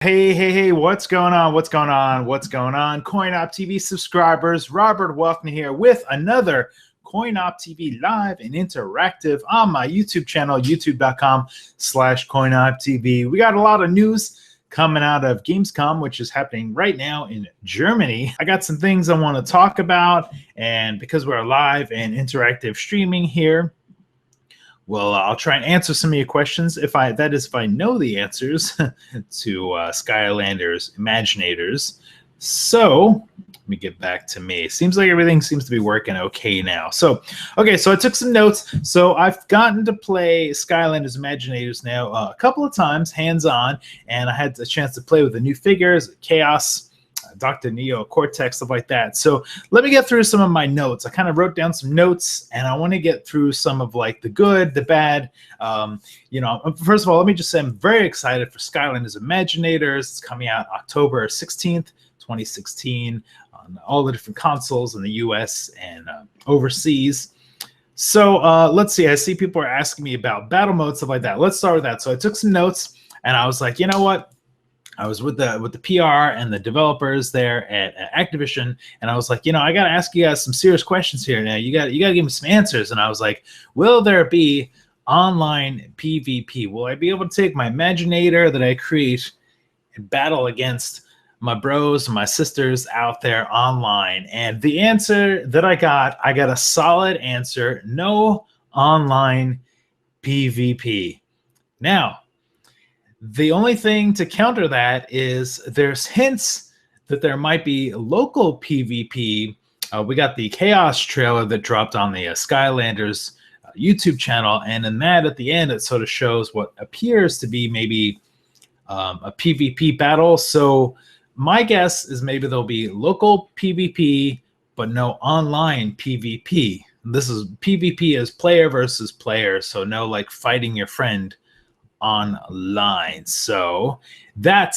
Hey, what's going on? What's going on? CoinOpTV subscribers, Robert Welkman here with another CoinOpTV live and interactive on my YouTube channel, youtube.com/CoinOpTV. We got a lot of news coming out of Gamescom, which is happening right now in Germany. I got some things I want to talk about, and because we're live and interactive streaming here, well, I'll try and answer some of your questions if I know the answers to Skylanders Imaginators. So let me get back to me. Seems like everything seems to be working okay now. So I took some notes. So I've gotten to play Skylanders Imaginators now a couple of times, hands-on, and I had a chance to play with the new figures, Chaos, Dr. Neo, Cortex, stuff like that. So let me get through some of my notes. I kind of wrote down some notes, and I want to get through some of like the good, the bad. First of all, let me just say I'm very excited for Skylanders Imaginators. It's coming out October 16th, 2016 on all the different consoles in the US and overseas. So let's see. I see people are asking me about battle mode, stuff like that. Let's start with that. So I took some notes, and I was like, you know what? I was with the PR and the developers there at Activision, and I was like, I got to ask you guys some serious questions here. Now you got to give me some answers. And I was like, will there be online PvP? Will I be able to take my Imaginator that I create and battle against my bros and my sisters out there online? And the answer that I got a solid answer: no online PvP. Now, the only thing to counter that is there's hints that there might be local PvP. We got the Chaos trailer that dropped on the Skylanders YouTube channel, and in that, at the end, it sort of shows what appears to be maybe a PvP battle. So my guess is maybe there'll be local PvP, but no online PvP. This is PvP as player versus player, so no like fighting your friend online. So that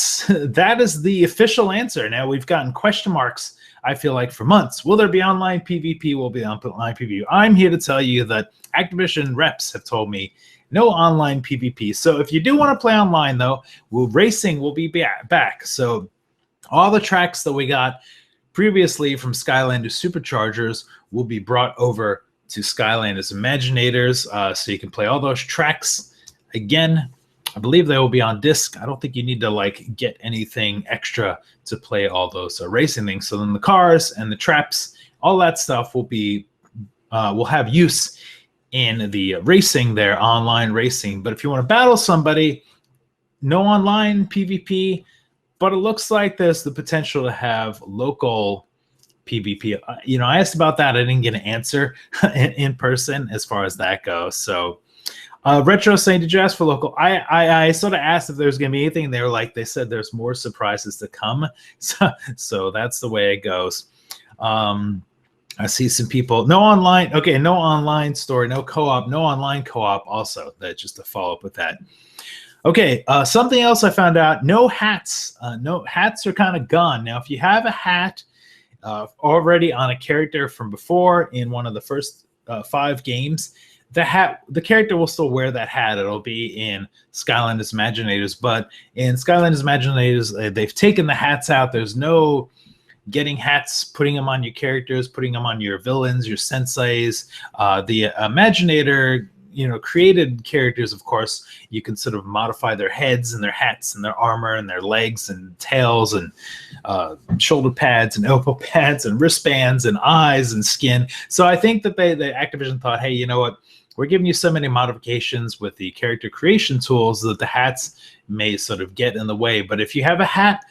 is the official answer. Now we've gotten question marks, I feel like, for months. Will there be online PvP? Will be online PvP? I'm here to tell you that Activision reps have told me no online PvP. So if you do want to play online, though, racing will be back. So all the tracks that we got previously from Skylanders Superchargers will be brought over to Skylanders Imaginators, so you can play all those tracks again. I believe they will be on disc. I don't think you need to like get anything extra to play all those racing things. So then the cars and the traps, all that stuff will be will have use in the racing there, online racing. But if you want to battle somebody, no online PvP, but it looks like there's the potential to have local PvP. I asked about that. I didn't get an answer in person as far as that goes. So Retro saying, did you ask for local? I sort of asked if there's going to be anything. They said there's more surprises to come. So that's the way it goes. I see some people, no online. Okay, no online story, no co-op, no online co-op also. That just to follow up with that. Okay, something else I found out, no hats. No hats are kind of gone. Now, if you have a hat already on a character from before in one of the first 5 games, the character will still wear that hat. It'll be in Skylanders Imaginators, but in Skylanders Imaginators, they've taken the hats out. There's no getting hats, putting them on your characters, putting them on your villains, your senseis. The Imaginator, created characters, of course, you can sort of modify their heads and their hats and their armor and their legs and tails and shoulder pads and elbow pads and wristbands and eyes and skin. So I think that the Activision thought, hey, you know what? We're giving you so many modifications with the character creation tools that the hats may sort of get in the way. But if you have a hat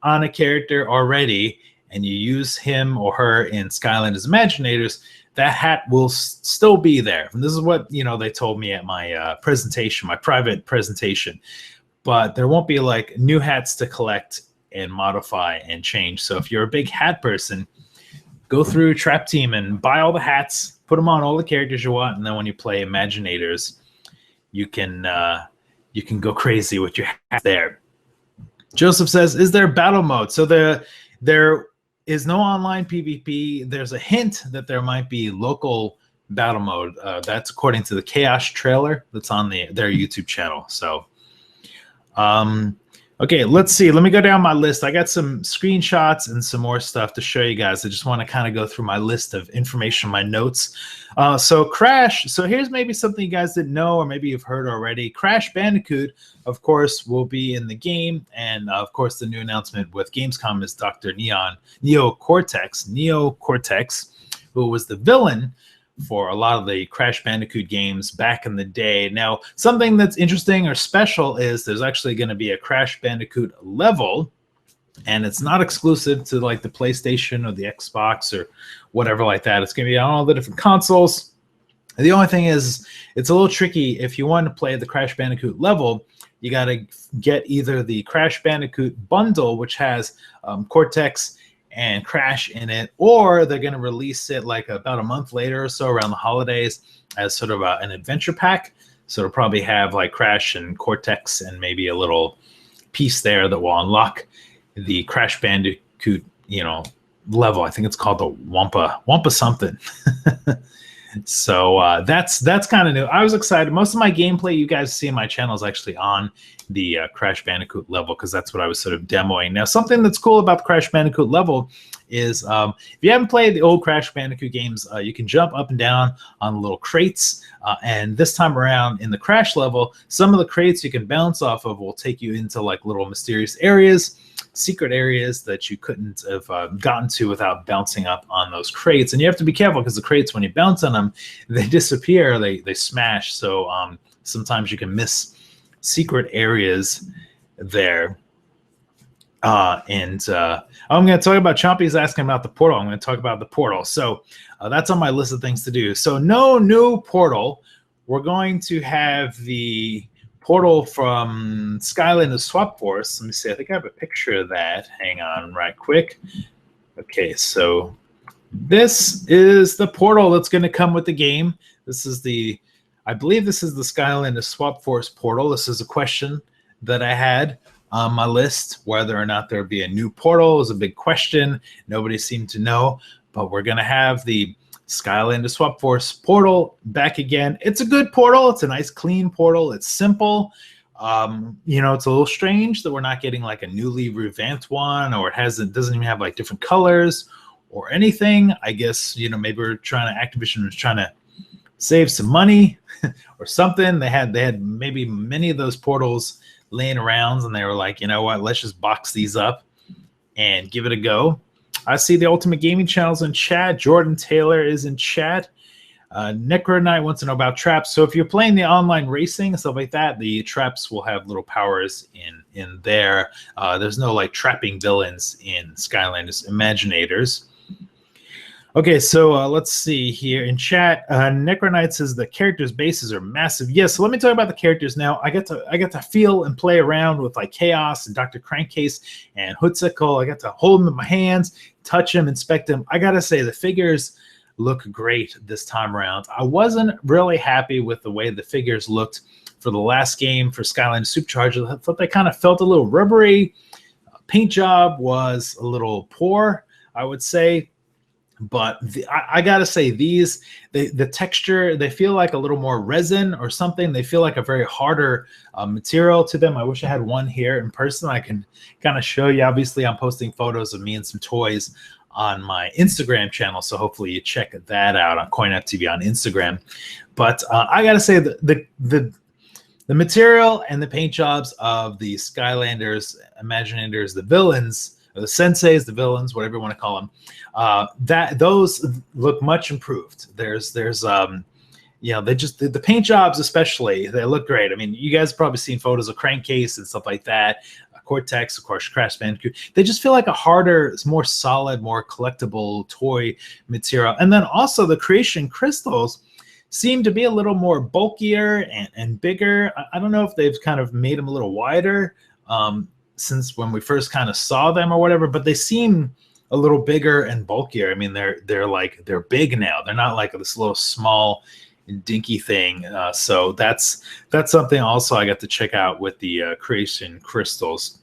on a character already and you use him or her in Skylanders Imaginators, that hat will still be there. And this is what, they told me at my presentation, my private presentation. But there won't be like new hats to collect and modify and change. So if you're a big hat person, go through Trap Team and buy all the hats, put them on all the characters you want, and then when you play Imaginators, you can go crazy with your hat there. Joseph says, is there battle mode? So there is no online PvP. There's a hint that there might be local battle mode. That's according to the Chaos trailer that's on their YouTube channel. So Okay, let's see. Let me go down my list. I got some screenshots and some more stuff to show you guys. I just want to kind of go through my list of information, my notes. So Crash. So here's maybe something you guys didn't know, or maybe you've heard already. Crash Bandicoot, of course, will be in the game. And of course, the new announcement with Gamescom is Dr. Neo Cortex, who was the villain for a lot of the Crash Bandicoot games back in the day. Now, something that's interesting or special is there's actually going to be a Crash Bandicoot level, and it's not exclusive to like the PlayStation or the Xbox or whatever like that. It's going to be on all the different consoles. And the only thing is, it's a little tricky. If you want to play the Crash Bandicoot level, you got to get either the Crash Bandicoot bundle, which has Cortex and Crash in it, or they're going to release it like about a month later or so around the holidays as sort of an adventure pack. So it'll probably have like Crash and Cortex and maybe a little piece there that will unlock the Crash Bandicoot, level. I think it's called the Wampa something. So that's kind of new. I was excited. Most of my gameplay you guys see on my channel is actually on the Crash Bandicoot level, because that's what I was sort of demoing. Now, something that's cool about the Crash Bandicoot level is if you haven't played the old Crash Bandicoot games, you can jump up and down on little crates. And this time around in the Crash level, some of the crates you can bounce off of will take you into like little mysterious areas, secret areas that you couldn't have gotten to without bouncing up on those crates. And you have to be careful, because the crates, when you bounce on them, they disappear, they smash. So sometimes you can miss secret areas there. I'm going to talk about Chompy's asking about the portal. I'm going to talk about the portal. So that's on my list of things to do. So no new portal. We're going to have the portal from Skylanders Swap Force. Let me see. I think I have a picture of that. Hang on right quick. Okay, so this is the portal that's going to come with the game. This is I believe this is the Skylanders Swap Force portal. This is a question that I had on my list. Whether or not there would be a new portal is a big question. Nobody seemed to know, but we're going to have the Skylanders Swap Force portal back again. It's a good portal. It's a nice, clean portal. It's simple. It's a little strange that we're not getting like a newly revamped one, or it doesn't even have like different colors or anything. I guess, maybe Activision was trying to save some money or something. They had maybe many of those portals laying around, and they were like, you know what, let's just box these up and give it a go. I see the Ultimate Gaming Channel's in chat. Jordan Taylor is in chat. Necro Knight wants to know about traps. So if you're playing the online racing and stuff like that, the traps will have little powers in there. There's no like trapping villains in Skylanders Imaginators. Okay, so let's see here in chat. Necro Knight says the characters' bases are massive. Yes, so let me talk about the characters now. I get to feel and play around with like Chaos and Dr. Crankcase and Hoodsicle. I got to hold them in my hands, touch them, inspect them. I gotta say the figures look great this time around. I wasn't really happy with the way the figures looked for the last game for Skylanders Supercharged. I thought they kind of felt a little rubbery. Paint job was a little poor, I would say. But I gotta say, the texture, they feel like a little more resin or something. They feel like a very harder material to them. I wish I had one here in person. I can kind of show you. Obviously, I'm posting photos of me and some toys on my Instagram channel, so hopefully you check that out on CoinOpTV on Instagram. But I gotta say, the material and the paint jobs of the Skylanders Imaginators, the villains, or the Senseis, the villains, whatever you want to call them, those look much improved. There's the paint jobs especially, they look great. I mean, you guys have probably seen photos of Crankcase and stuff like that. Cortex, of course, Crash Bandicoot. They just feel like a harder, more solid, more collectible toy material. And then also the creation crystals seem to be a little more bulkier and bigger. I don't know if they've kind of made them a little wider since when we first kind of saw them or whatever, but they seem a little bigger and bulkier. I mean, they're big now. They're not like this little small dinky thing. So that's something also I got to check out with the creation crystals.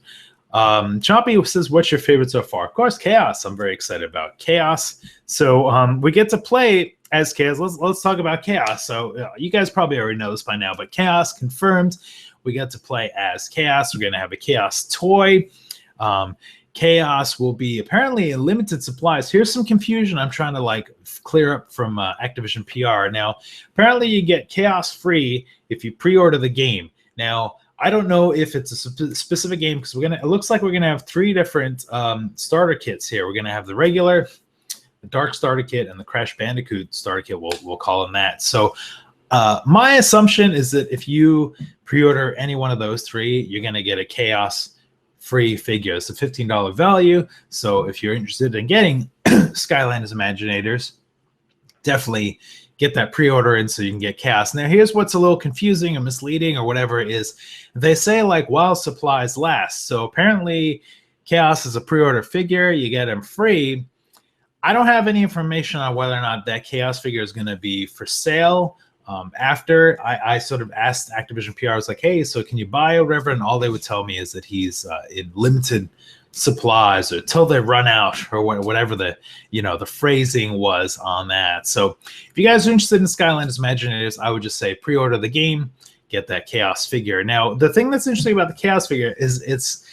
Chompy says, what's your favorite so far? Of course, Chaos. I'm very excited about Chaos. So we get to play as Chaos. Let's talk about Chaos. So you guys probably already know this by now, but Chaos confirmed. we get to play as Chaos. We're going to have a Chaos toy. Chaos will be apparently in limited supplies. Here's some confusion I'm trying to like clear up from Activision PR. Now, apparently you get Chaos free if you pre-order the game. Now, I don't know if it's a specific game because it looks like we're gonna have 3 different starter kits here. We're gonna have the regular, the Dark starter kit, and the Crash Bandicoot starter kit. We'll call them that. So my assumption is that if you pre-order any one of those 3, you're gonna get a Chaos free figure. It's a $15 value. So if you're interested in getting Skylanders Imaginators, definitely get that pre-order in so you can get Chaos. Now, here's what's a little confusing or misleading or whatever it is. They say like while supplies last. So apparently Chaos is a pre-order figure. You get them free. I don't have any information on whether or not that Chaos figure is going to be for sale. After I sort of asked Activision PR, I was like, hey, so can you buy or whatever? And all they would tell me is that he's in limited supplies or till they run out or whatever the phrasing was on that. So if you guys are interested in Skylanders Imaginators, I would just say pre-order the game, get that Chaos figure. Now, the thing that's interesting about the Chaos figure is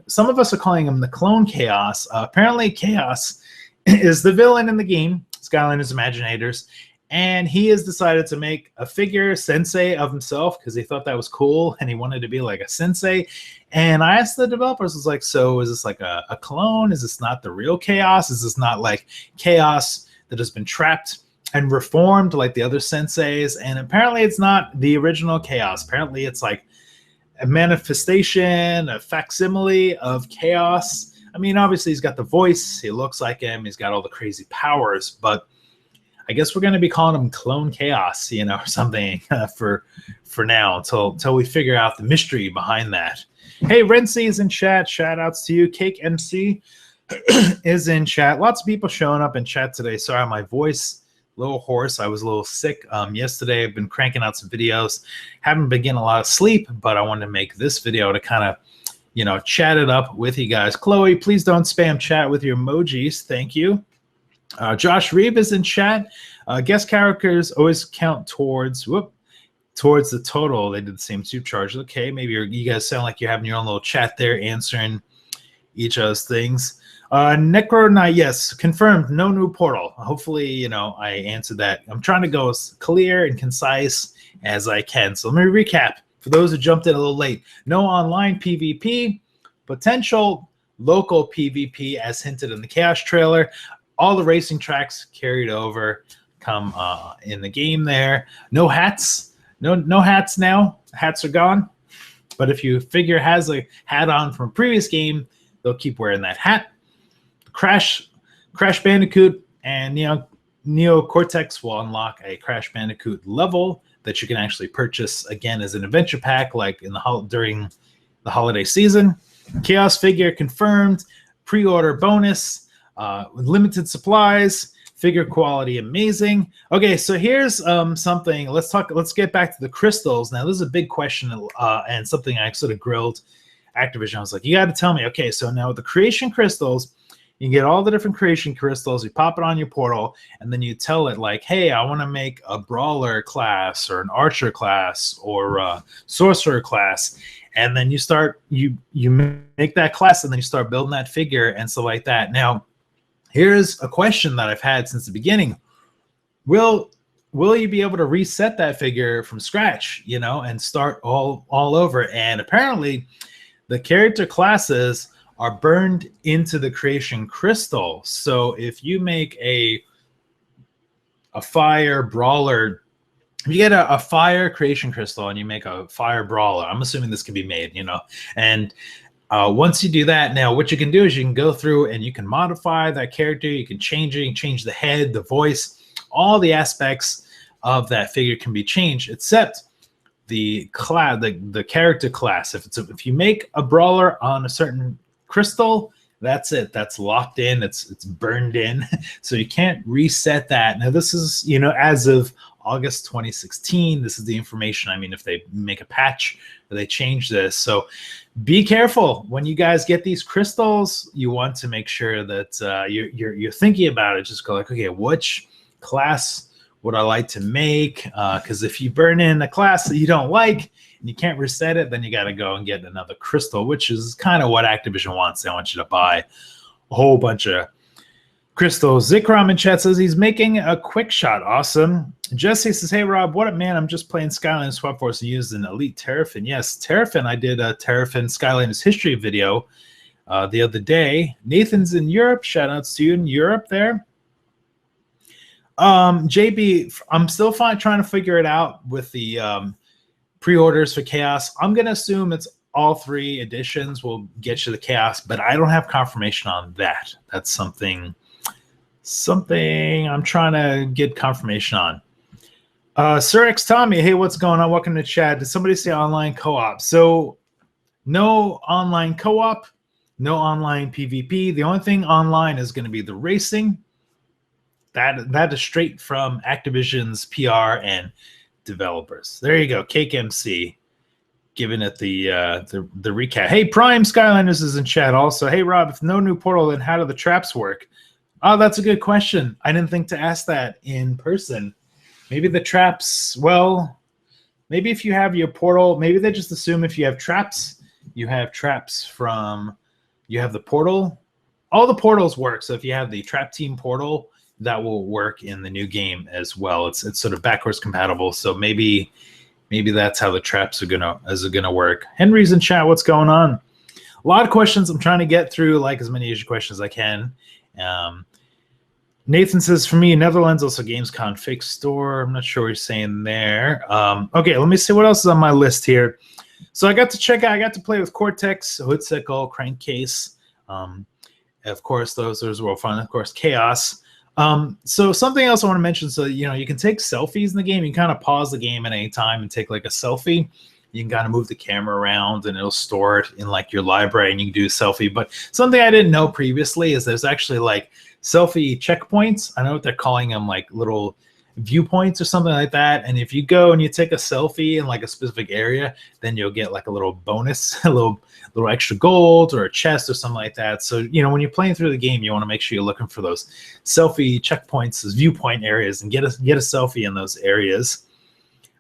some of us are calling him the clone Chaos. Apparently Chaos is the villain in the game, Skylanders Imaginators. And he has decided to make a figure, Sensei, of himself because he thought that was cool and he wanted to be like a Sensei. And I asked the developers, I was like, so is this like a clone? Is this not the real Chaos? Is this not like Chaos that has been trapped and reformed like the other Senseis? And apparently it's not the original Chaos. Apparently it's like a manifestation, a facsimile of Chaos. I mean, obviously he's got the voice. He looks like him. He's got all the crazy powers, but I guess we're going to be calling him Clone Chaos, or something for now until we figure out the mystery behind that. Hey, Rency is in chat. Shout outs to you. Cake MC is in chat. Lots of people showing up in chat today. Sorry, my voice a little hoarse. I was a little sick yesterday. I've been cranking out some videos. Haven't been getting a lot of sleep, but I wanted to make this video to kind of, chat it up with you guys. Chloe, please don't spam chat with your emojis. Thank you. Josh Reeve is in chat. Guest characters always count towards the total. They did the same soup charge. Okay, maybe you guys sound like you're having your own little chat there, answering each of those things. Necro Knight, yes, confirmed. No new portal. Hopefully, I answered that. I'm trying to go as clear and concise as I can. So let me recap for those who jumped in a little late. No online PvP, potential local PvP as hinted in the Chaos trailer. All the racing tracks carried over come in the game there. No hats. No hats now. Hats are gone. But if your figure has a hat on from a previous game, they'll keep wearing that hat. Crash Bandicoot and Neo Cortex will unlock a Crash Bandicoot level that you can actually purchase again as an adventure pack like during the holiday season. Chaos figure confirmed. Pre-order bonus. With limited supplies, figure quality amazing. Okay, so here's something. Let's get back to the crystals. Now, this is a big question and something I sort of grilled Activision. I was like, you got to tell me. Okay, so now with the creation crystals, you get all the different creation crystals. You pop it on your portal, and then you tell it like, hey, I want to make a brawler class or an archer class or a sorcerer class. And then you make that class, and then you start building that figure and stuff like that. Now, here's a question that I've had since the beginning. Will you be able to reset that figure from scratch, and start all over? And apparently the character classes are burned into the creation crystal. So if you make a fire brawler, if you get a fire creation crystal and you make a fire brawler, I'm assuming this can be made, and once you do that, now what you can do is you can go through and you can modify that character. You can change it. You can change the head, the voice, all the aspects of that figure can be changed, except the character class. If you make a brawler on a certain crystal, that's it. That's locked in. It's burned in. So you can't reset that. Now this is as of August 2016. This is the information. I mean, if they make a patch, they change this. So be careful when you guys get these crystals. You want to make sure that you're thinking about it. Just go like, okay, which class would I like to make? Because if you burn in a class that you don't like, and you can't reset it, then you got to go and get another crystal, which is kind of what Activision wants. They want you to buy a whole bunch of crystals. Zikram in chat says he's making a quick shot. Awesome. Jesse says, hey, Rob, what up, man? I'm just playing Skylanders Swap Force and used an Elite Terrafin. Yes, Terrafin. I did a Terrafin Skylanders history video the other day. Nathan's in Europe. Shout outs to you in Europe there. JB, I'm still trying to figure it out with the pre-orders for Chaos. I'm going to assume it's all 3 editions will get you the Chaos, but I don't have confirmation on that. That's something I'm trying to get confirmation on. Sir X Tommy, hey, what's going on? Welcome to chat. Did somebody say online co-op? So no online co-op, no online PvP. The only thing online is going to be the racing. That is straight from Activision's PR and developers. There you go, Cake MC, giving it the recap. Hey, Prime Skylanders is in chat also. Hey, Rob, if no new portal, then how do the traps work? Oh, that's a good question. I didn't think to ask that in person. Maybe the traps, well, maybe if you have your portal, maybe they just assume if you have traps from, you have the portal. All the portals work. So if you have the trap team portal, that will work in the new game as well. It's sort of backwards compatible. So maybe that's how the traps are gonna work. Henry's in chat. What's going on? A lot of questions. I'm trying to get through like as many questions as I can. Nathan says, for me, Netherlands, also Gamescom fake store. I'm not sure what you're saying there. Okay, let me see what else is on my list here. So I got to play with Cortex, Hoodsickle, Crankcase. Of course, those were fun. Of course, Chaos. So something else I want to mention. So, you can take selfies in the game. You can kind of pause the game at any time and take like a selfie. You can kind of move the camera around and it'll store it in like your library and you can do a selfie. But something I didn't know previously is there's actually like selfie checkpoints. I know what they're calling them, like little viewpoints or something like that. And if you go and you take a selfie in like a specific area, then you'll get like a little bonus, a little extra gold or a chest or something like that. So, when you're playing through the game, you want to make sure you're looking for those selfie checkpoints, those viewpoint areas, and get a selfie in those areas.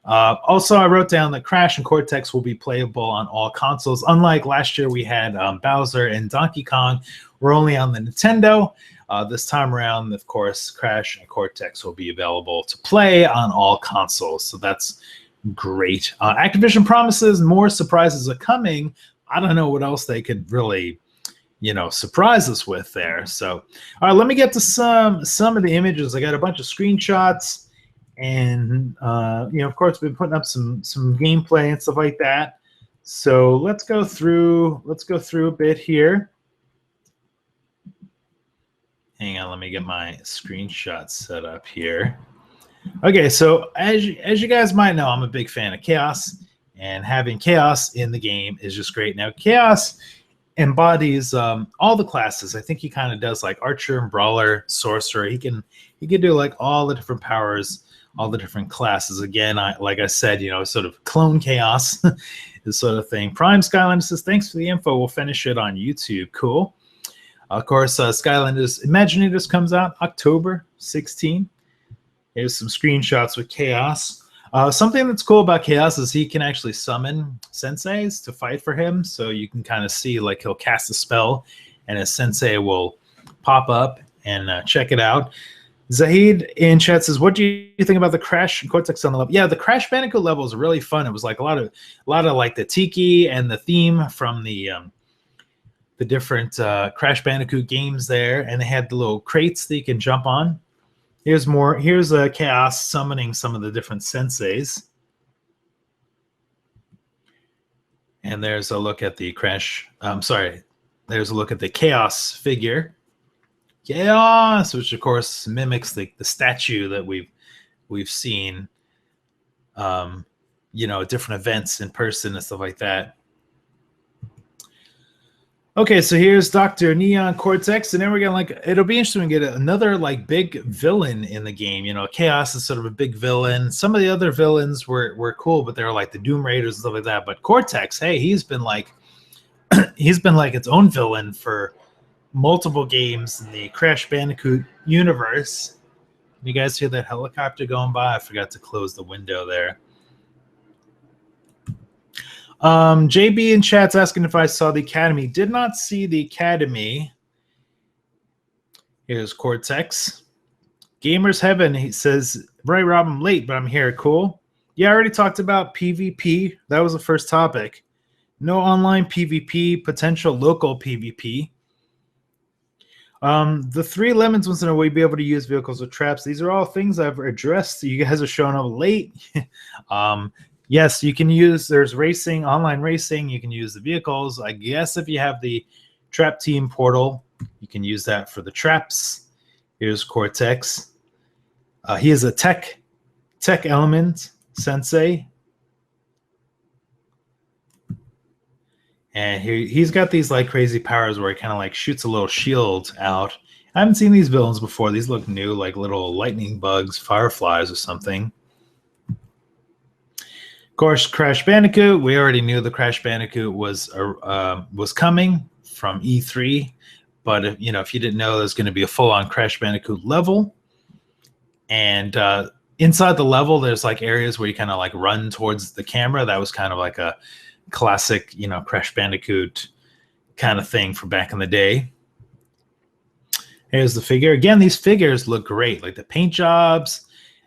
Also, I wrote down that Crash and Cortex will be playable on all consoles. Unlike last year, we had Bowser and Donkey Kong were only on the Nintendo. This time around, of course, Crash and Cortex will be available to play on all consoles. So that's great. Activision promises more surprises are coming. I don't know what else they could really, surprise us with there. So, all right, let me get to some of the images. I got a bunch of screenshots, and of course, we've been putting up some gameplay and stuff like that. So let's go through a bit here. Hang on, let me get my screenshots set up here. Okay, so as you guys might know, I'm a big fan of Chaos, and having Chaos in the game is just great. Now, Chaos embodies all the classes. I think he kind of does like Archer and Brawler, Sorcerer. He can do like all the different powers, all the different classes. Again, like I said, sort of clone Chaos, this sort of thing. Prime Skylanders says, thanks for the info. We'll finish it on YouTube. Cool. Of course, Skylanders Imaginators comes out October 16. Here's some screenshots with Chaos. Something that's cool about Chaos is he can actually summon Senseis to fight for him. So you can kind of see like he'll cast a spell and a Sensei will pop up and check it out. Zahid in chat says, what do you think about the Crash and Cortex on the level? Yeah, the Crash Bandicoot levels are really fun. It was like a lot of like the Tiki and the theme from the different Crash Bandicoot games there, and they had the little crates that you can jump on. Here's Chaos summoning some of the different Senseis. And there's a look at the there's a look at the Chaos figure. Chaos, which of course mimics the statue that we've seen, different events in person and stuff like that. Okay, so here's Dr. Neon Cortex, and then we're gonna it'll be interesting to get another like big villain in the game. Chaos is sort of a big villain. Some of the other villains were cool, but they were like the Doom Raiders and stuff like that. But Cortex, hey, he's been like its own villain for multiple games in the Crash Bandicoot universe. You guys hear that helicopter going by? I forgot to close the window there. JB in chat's asking if I saw the Academy. Did not see the Academy. Here's Cortex. Gamers Heaven, he says, right, Rob, I'm late, but I'm here. Cool. Yeah, I already talked about PvP. That was the first topic. No online PvP, potential local PvP. The 3 lemons wants to know, will you be able to use vehicles with traps? These are all things I've addressed. You guys are showing up late. Yes, you can use, there's racing, online racing. You can use the vehicles. I guess if you have the trap team portal, you can use that for the traps. Here's Cortex. He is a tech element, Sensei. And he's got these like crazy powers where he kind of like shoots a little shield out. I haven't seen these villains before. These look new, like little lightning bugs, fireflies or something. Of course, Crash Bandicoot. We already knew the Crash Bandicoot was coming from E3, but if you didn't know, there's going to be a full-on Crash Bandicoot level, and inside the level, there's like areas where you kind of like run towards the camera. That was kind of like a classic, Crash Bandicoot kind of thing from back in the day. Here's the figure. Again, these figures look great. Like the paint jobs.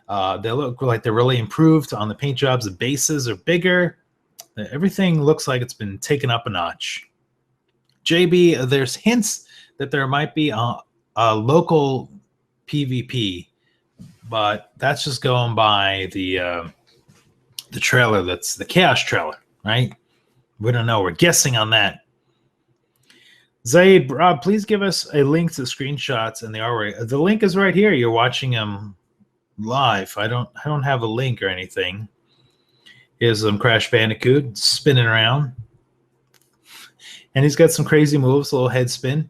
They look like they're really improved on the paint jobs. The bases are bigger. Everything looks like it's been taken up a notch. JB, there's hints that there might be a local PvP, but that's just going by the trailer. That's the Chaos trailer, right? We don't know. We're guessing on that. Zaid, Rob, please give us a link to the screenshots and the artwork. The link is right here. You're watching them live. I don't have a link or anything. Here's some Crash Bandicoot spinning around, and he's got some crazy moves, a little head spin.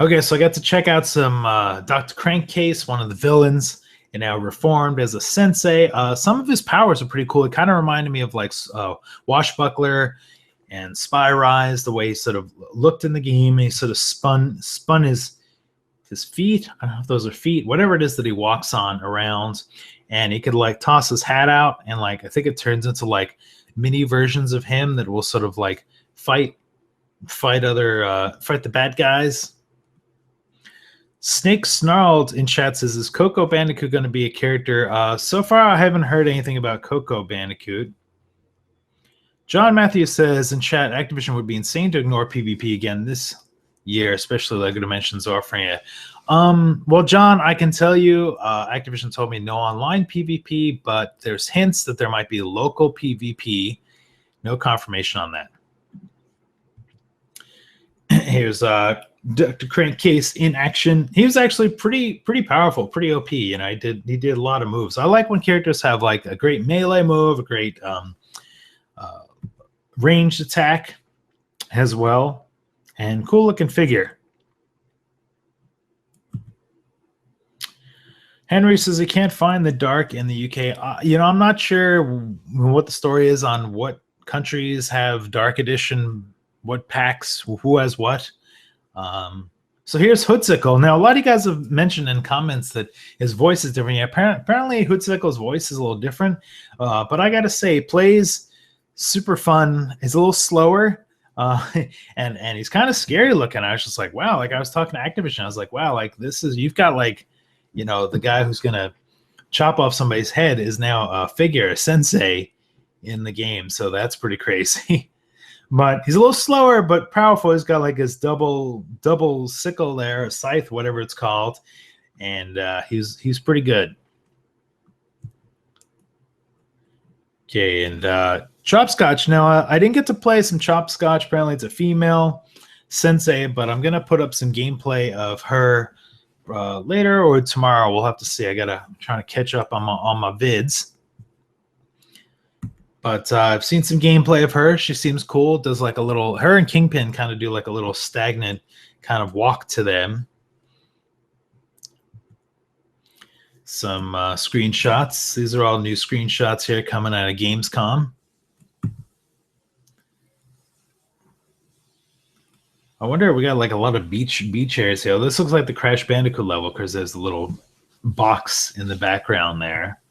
Okay, so I got to check out some Dr. Crankcase, one of the villains, and now reformed as a sensei. Some of his powers are pretty cool. It kind of reminded me of like Washbuckler and Spy Rise, the way he sort of looked in the game. He sort of spun his feet. I don't know if those are feet, whatever it is that he walks on around, and he could like toss his hat out, and like I think it turns into like mini versions of him that will sort of like fight the bad guys. Snake Snarled in chat says, is Coco Bandicoot going to be a character? So far, I haven't heard anything about Coco Bandicoot. John Matthews says in chat, Activision would be insane to ignore PvP again this year, especially LEGO Dimensions offering it. Well, John, I can tell you, Activision told me no online PvP, but there's hints that there might be local PvP. No confirmation on that. Here's Dr. Crankcase in action. He was actually pretty powerful, pretty OP. He did a lot of moves. I like when characters have like a great melee move, a great ranged attack as well, and cool looking figure. Henry says he can't find the Dark in the UK. I'm not sure what the story is on what countries have Dark Edition, what packs, who has what. So here's Hoodsickle. Now, a lot of you guys have mentioned in comments that his voice is different. Yeah, apparently Hoodsickle's voice is a little different. But I got to say, plays super fun. He's a little slower. And he's kind of scary looking. I was just like, wow. Like I was talking to Activision. I was like, wow, like you've got like, the guy who's going to chop off somebody's head is now a figure, a sensei in the game. So that's pretty crazy. But he's a little slower, but powerful. He's got like his double sickle there, a scythe, whatever it's called. And he's pretty good. Okay, and Chopscotch. Now, I didn't get to play some Chopscotch. Apparently, it's a female sensei, but I'm going to put up some gameplay of her later or tomorrow. We'll have to see. I'm trying to catch up on my vids. But I've seen some gameplay of her. She seems cool. Does like a little, her and Kingpin kind of do like a little stagnant kind of walk to them. Some screenshots. These are all new screenshots here coming out of Gamescom. I wonder, we got like a lot of beach areas here. This looks like the Crash Bandicoot level because there's a little box in the background there.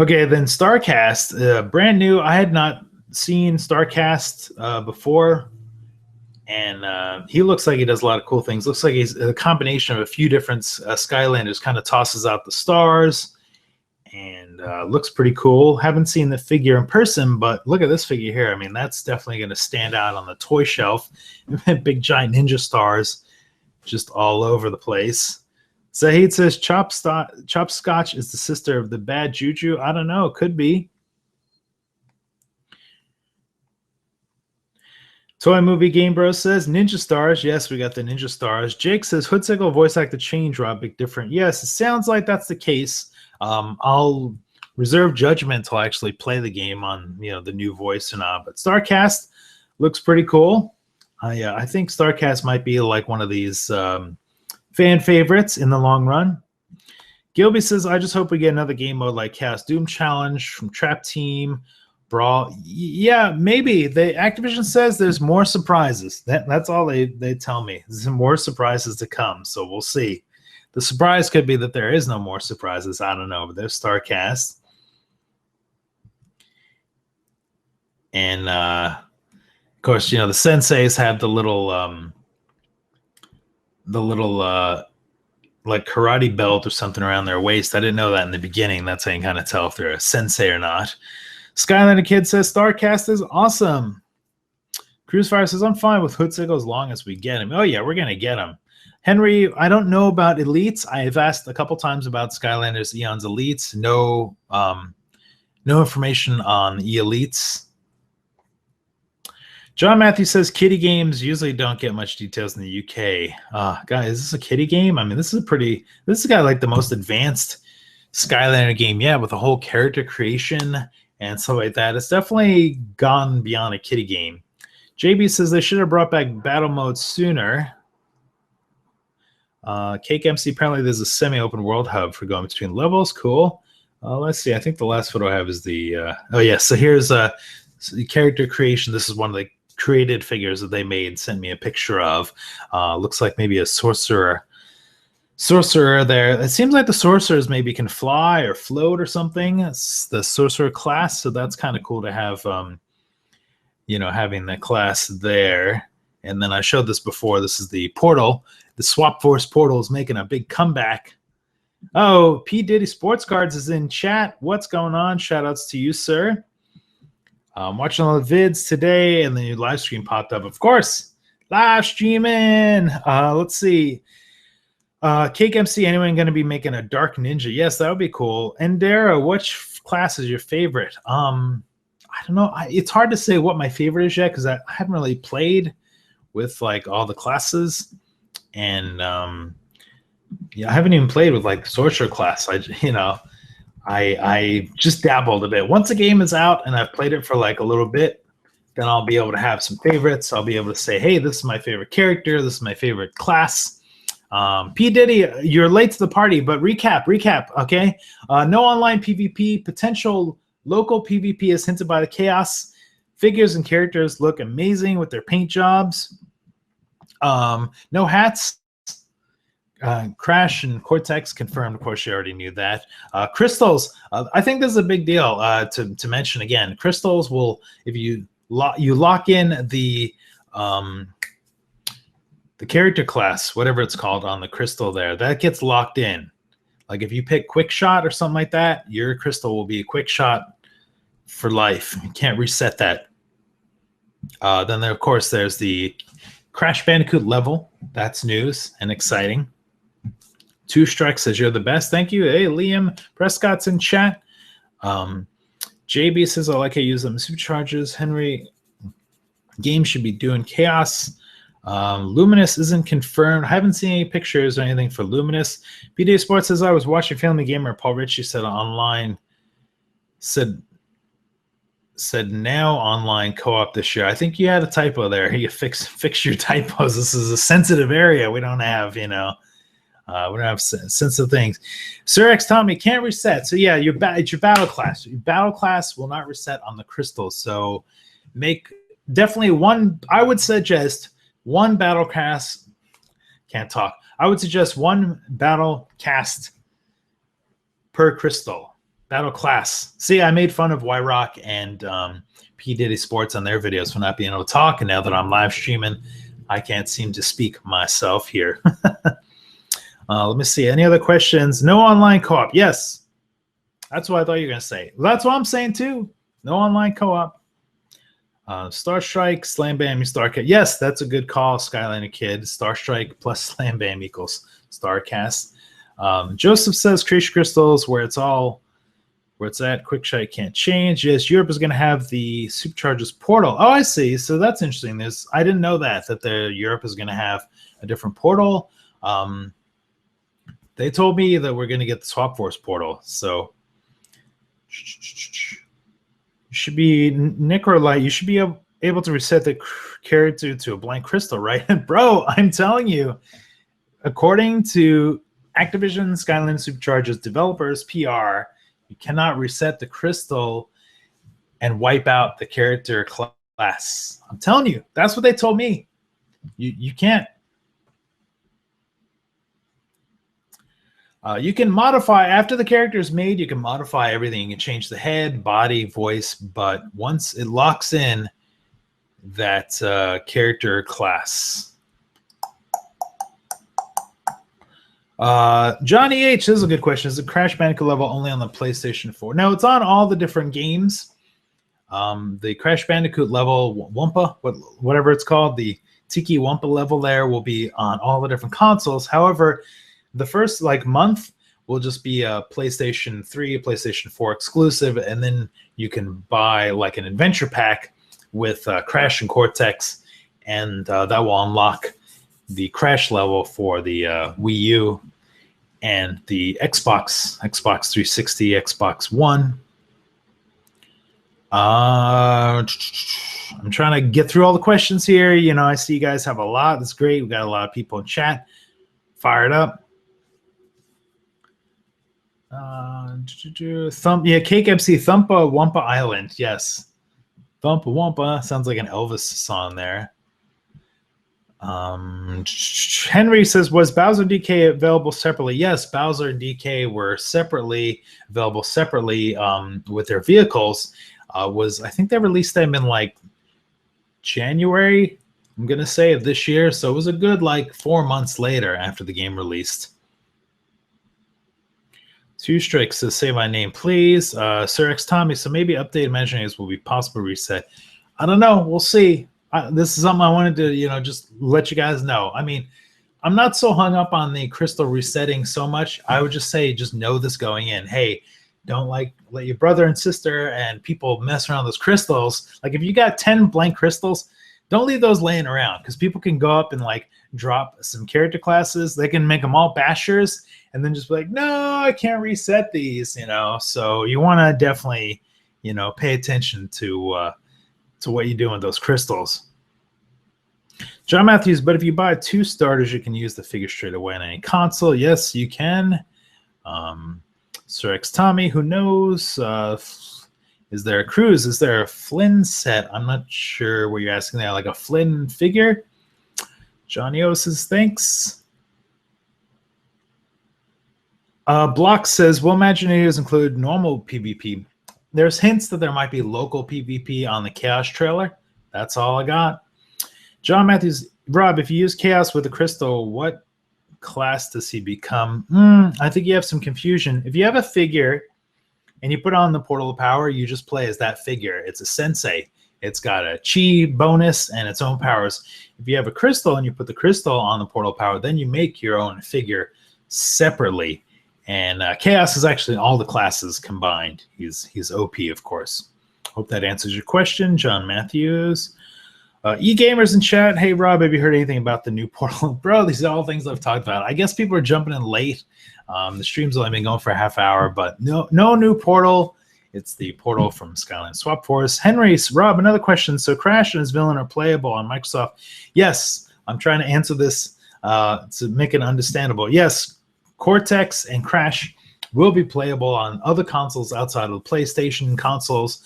Okay, then Starcast, brand new. I had not seen Starcast before, and he looks like he does a lot of cool things. Looks like he's a combination of a few different Skylanders, kind of tosses out the stars, and looks pretty cool. Haven't seen the figure in person, but look at this figure here. I mean, that's definitely going to stand out on the toy shelf. Big giant ninja stars just all over the place. Zahid says Chopscotch is the sister of the bad juju. I don't know. Could be. Toy Movie Game Bro says Ninja Stars. Yes, we got the Ninja Stars. Jake says Hoodsickle voice actor change Rob big different. Yes, it sounds like that's the case. I'll reserve judgment till I actually play the game on the new voice or not. But Starcast looks pretty cool. I think Starcast might be like one of these fan favorites in the long run. Gilby says, I just hope we get another game mode like Chaos Doom Challenge from Trap Team, Brawl. Yeah, maybe. Activision says there's more surprises. That's all they tell me. There's some more surprises to come, so we'll see. The surprise could be that there is no more surprises. I don't know, but there's Starcast. And, of course, the Senseis have the little like karate belt or something around their waist. I didn't know that in the beginning. That's how you kind of tell if they're a sensei or not. Skylander Kid says Starcast is awesome. Cruisefire says I'm fine with Hoodsickle as long as we get him. Oh yeah, we're gonna get him. Henry, I don't know about elites. I have asked a couple times about Skylanders Eon's elites. No information on the elites. John Matthews says kiddie games usually don't get much details in the UK. Guys, is this a kiddie game? I mean, this is got like the most advanced Skylander game, yeah, with a whole character creation and stuff like that. It's definitely gone beyond a kiddie game. JB says they should have brought back battle mode sooner. Cake MC, apparently there's a semi-open world hub for going between levels. Cool. Let's see. I think the last photo I have is the oh yeah. So here's the character creation. This is one of the created figures that they made. Sent me a picture of. Looks like maybe a sorcerer there. It seems like the sorcerers maybe can fly or float or something. It's the sorcerer class, so that's kind of cool to have. Having that class there. And then I showed this before. This is the portal. The Swap Force portal is making a big comeback. Oh, P. Diddy Sports Cards is in chat. What's going on? Shout outs to you, sir. Watching all the vids today, and the new live stream popped up. Of course, live streaming. Let's see. Cake MC, anyone going to be making a Dark Ninja? Yes, that would be cool. Endera, which class is your favorite? I don't know. It's hard to say what my favorite is yet because I haven't really played with like all the classes, and I haven't even played with like the sorcerer class. I just dabbled a bit. Once a game is out and I've played it for like a little bit, then I'll be able to have some favorites. I'll be able to say, hey, this is my favorite character. This is my favorite class. P. Diddy, you're late to the party, but recap, okay? No online PvP, potential local PvP is hinted by the Chaos. Figures and characters look amazing with their paint jobs. No hats. Crash and Cortex confirmed. Of course, you already knew that. Crystals. I think this is a big deal to mention again. Crystals will, if you lock in the character class, whatever it's called, on the crystal there, that gets locked in. Like if you pick Quick Shot or something like that, your crystal will be a Quick Shot for life. You can't reset that. Then there, of course, there's the Crash Bandicoot level. That's news and exciting. Two Strikes says you're the best. Thank you. Hey, Liam Prescott's in chat. JB says I like how you use them supercharges. Henry, game should be doing Chaos. Luminous isn't confirmed. I haven't seen any pictures or anything for Luminous. PDA Sports says I was watching Family Gamer. Paul Ritchie said online. Said now online co-op this year. I think you had a typo there. You fix your typos. This is a sensitive area. We don't have, we don't have sensitive things. Sir X Tommy can't reset. So yeah, it's your battle class. Your battle class will not reset on the crystals. So make definitely one. I would suggest one battle cast. Can't talk. I would suggest one battle cast per crystal. Battle Class. See, I made fun of Y-Rock and P. Diddy Sports on their videos for not being able to talk, and now that I'm live streaming, I can't seem to speak myself here. Let me see. Any other questions? No online co-op. Yes. That's what I thought you were going to say. Well, that's what I'm saying too. No online co-op. Star Strike, Slam Bam, Starcast. Yes, that's a good call, Skylander Kid. Star Strike plus Slam Bam equals Starcast. Joseph says Creation Crystals, where it's at. Quick Shite can't change. Yes, Europe is going to have the Superchargers portal. Oh, I see. So that's interesting. I didn't know that Europe is going to have a different portal. They told me that we're going to get the Swap Force portal. So you should be, Nick or Light, you should be able to reset the character to a blank crystal, right? Bro, I'm telling you, according to Activision Skylanders Superchargers developers PR, you cannot reset the crystal and wipe out the character class. I'm telling you, that's what they told me. You can't. You can modify, after the character is made, you can modify everything. You can change the head, body, voice, but once it locks in that character class. Johnny H, this is a good question. Is the Crash Bandicoot level only on the PlayStation 4? No, it's on all the different games. The Crash Bandicoot level, Wumpa, whatever it's called, the Tiki Wumpa level there will be on all the different consoles. However, the first month will just be a PlayStation 3, PlayStation 4 exclusive, and then you can buy an adventure pack with Crash and Cortex, and that will unlock the Crash level for the Wii U and the Xbox 360, Xbox One. I'm trying to get through all the questions here. I see you guys have a lot. That's great. We got a lot of people in chat. Fired up. Cake MC, Thumpa Wumpa Island. Yes. Thumpa Wumpa. Sounds like an Elvis song there. Henry says, was Bowser and DK available separately? Yes, Bowser and DK were available separately with their vehicles. I think they released them in January, I'm going to say, of this year. So it was a good 4 months later after the game released. Two Strikes says, say my name, please. Sir X Tommy, so maybe updated Imaginators will be possible reset. I don't know. We'll see. This is something I wanted to, just let you guys know. I mean, I'm not so hung up on the crystal resetting so much. I would just say, just know this going in. Hey, don't let your brother and sister and people mess around those crystals. If you got 10 blank crystals, don't leave those laying around, because people can go up and drop some character classes. They can make them all bashers and then just be no, I can't reset these, So you want to definitely, pay attention to what you do with those crystals. John Matthews, but if you buy 2 starters, you can use the figure straight away on any console. Yes, you can. Sir X Tommy, who knows? Is there a cruise? Is there a Flynn set? I'm not sure what you're asking there. A Flynn figure? Johnny O says, thanks. Block says, will Imaginators include normal PvP? There's hints that there might be local PvP on the Chaos trailer. That's all I got. John Matthews, Rob, if you use Chaos with a crystal, what class does he become? I think you have some confusion. If you have a figure and you put on the Portal of Power, you just play as that figure. It's a Sensei. It's got a chi bonus and its own powers. If you have a crystal and you put the crystal on the Portal of Power, then you make your own figure separately. And Chaos is actually all the classes combined. He's OP, of course. Hope that answers your question, John Matthews. E-Gamers in chat. Hey, Rob, have you heard anything about the new Portal? Bro, these are all things I've talked about. I guess people are jumping in late. The stream's only been going for a half hour, but no new Portal. It's the Portal from Skylanders Swap Force. Henry, Rob, another question. So Crash and his villain are playable on Microsoft. Yes, I'm trying to answer this to make it understandable. Yes, Cortex and Crash will be playable on other consoles outside of the PlayStation consoles.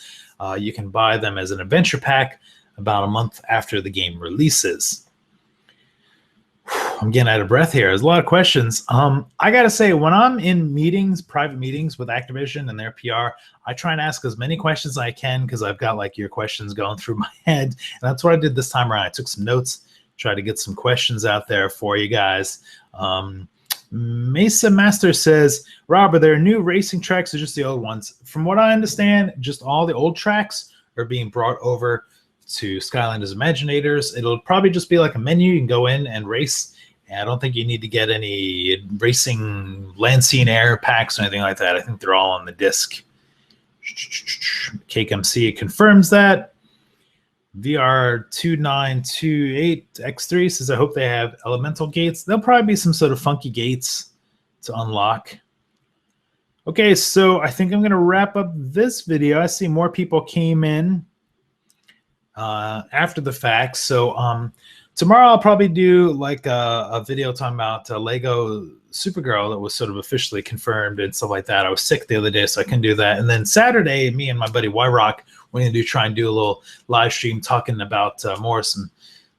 You can buy them as an adventure pack about a month after the game releases. I'm getting out of breath here. There's a lot of questions. I gotta say, when I'm in meetings, private meetings with Activision and their PR, I try and ask as many questions as I can because I've got like your questions going through my head, and that's what I did this time around. I took some notes, tried to get some questions out there for you guys. Mesa Master says, Rob, are there new racing tracks or just the old ones? From what I understand, just all the old tracks are being brought over to Skylanders Imaginators. It'll probably just be like a menu. You can go in and race. And I don't think you need to get any racing land scene air packs or anything like that. I think they're all on the disc. CakeMC confirms that. VR2928X3 says, I hope they have elemental gates. There'll probably be some sort of funky gates to unlock. Okay, so I think I'm going to wrap up this video. I see more people came in after the fact. So tomorrow I'll probably do like a video talking about Lego Supergirl that was sort of officially confirmed and stuff like that. I was sick the other day, so I couldn't do that. And then Saturday, me and my buddy Y-Rock, we're going to try and do a little live stream talking about more some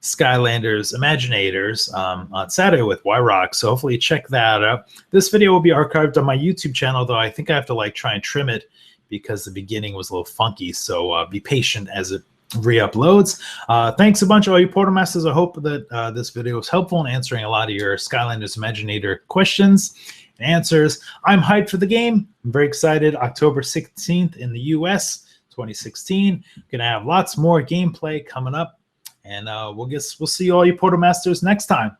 Skylanders Imaginators on Saturday with Y-Rock. So hopefully check that out. This video will be archived on my YouTube channel, though I think I have to like try and trim it because the beginning was a little funky. So be patient as it re-uploads. Thanks a bunch, all you Portal Masters. I hope that this video was helpful in answering a lot of your Skylanders Imaginator questions and answers. I'm hyped for the game. I'm very excited. October 16th in the US, 2016. Gonna have lots more gameplay coming up, and we'll see all you Portal Masters next time.